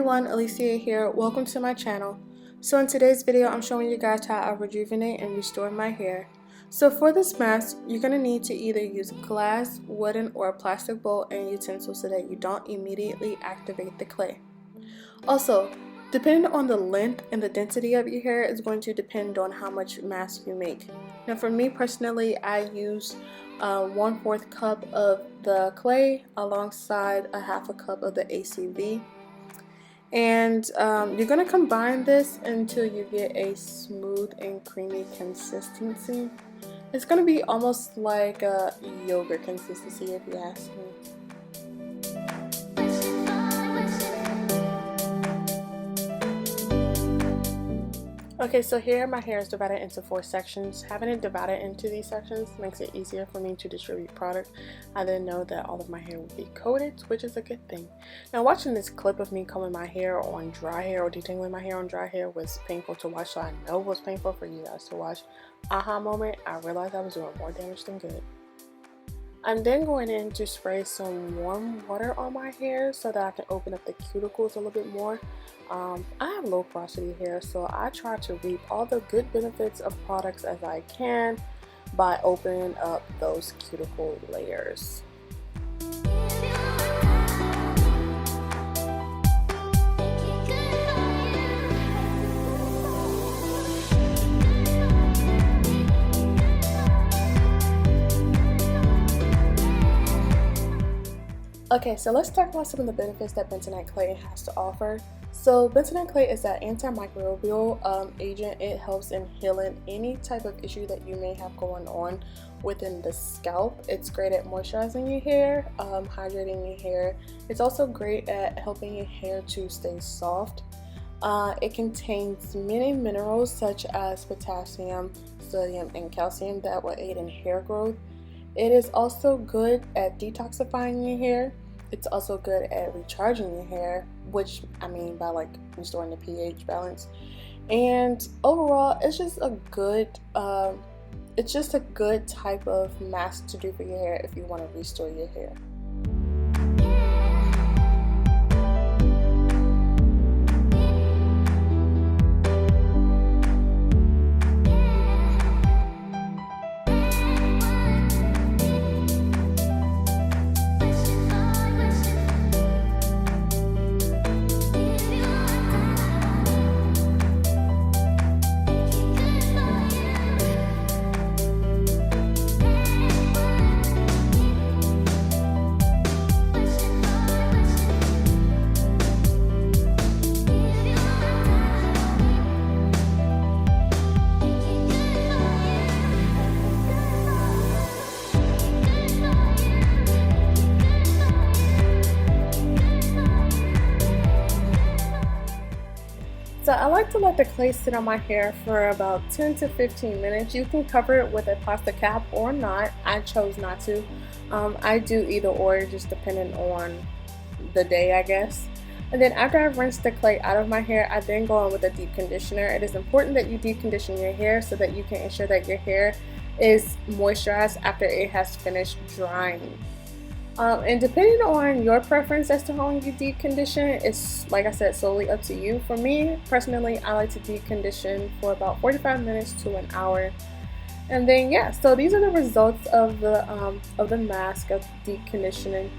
everyone, Alicia here. Welcome to my channel. So in today's video, I'm showing you guys how I rejuvenate and restore my hair. So for this mask, you're going to need to either use glass, wooden, or a plastic bowl and utensil so that you don't immediately activate the clay. Also, depending on the length and the density of your hair is going to depend on how much mask you make. Now for me personally, I use 1/4 cup of the clay alongside a 1/2 cup of the ACV. And you're going to combine this until you get a smooth and creamy consistency. It's going to be almost like a yogurt consistency if you ask me. Okay, so here my hair is divided into 4 sections. Having it divided into these sections makes it easier for me to distribute product. I then know that all of my hair will be coated, which is a good thing. Now watching this clip of me combing my hair on dry hair or detangling my hair on dry hair was painful to watch, so I know it was painful for you guys to watch. Aha moment, I realized I was doing more damage than good. I'm then going in to spray some warm water on my hair so that I can open up the cuticles a little bit more. I have low porosity hair, so I try to reap all the good benefits of products as I can by opening up those cuticle layers. Okay, so let's talk about some of the benefits that bentonite clay has to offer. So bentonite clay is an antimicrobial agent. It helps in healing any type of issue that you may have going on within the scalp. It's great at moisturizing your hair, hydrating your hair. It's also great at helping your hair to stay soft. It contains many minerals such as potassium, sodium, and calcium that will aid in hair growth. It is also good at detoxifying your hair. It's also good at recharging your hair, which I mean by like restoring the pH balance. And overall, it's just a good type of mask to do for your hair if you want to restore your hair. So I like to let the clay sit on my hair for about 10 to 15 minutes. You can cover it with a plastic cap or not. I chose not to. I do either or, just depending on the day, I guess. And then after I've rinsed the clay out of my hair, I then go in with a deep conditioner. It is important that you deep condition your hair so that you can ensure that your hair is moisturized after it has finished drying. And depending on your preference as to how long you deep condition, it's, like I said, solely up to you. For me personally, I like to deep condition for about 45 minutes to an hour. And then yeah, so these are the results of the mask of deep conditioning.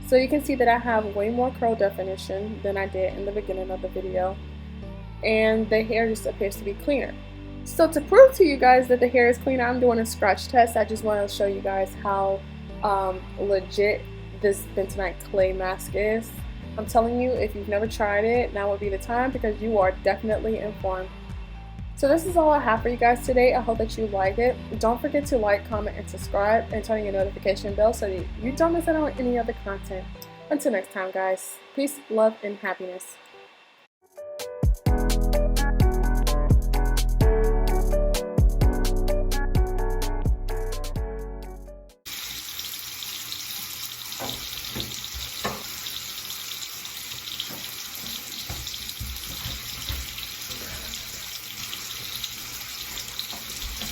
So you can see that I have way more curl definition than I did in the beginning of the video, and the hair just appears to be cleaner. So to prove to you guys that the hair is cleaner, I'm doing a scratch test. I just want to show you guys how legit this bentonite clay mask is. I'm telling you, if you've never tried it, now would be the time because you are definitely informed. So this is all I have for you guys today. I hope that you liked it. Don't forget to like, comment, and subscribe, and turn on your notification bell so that you don't miss out on any other content. Until next time, guys, peace, love, and happiness.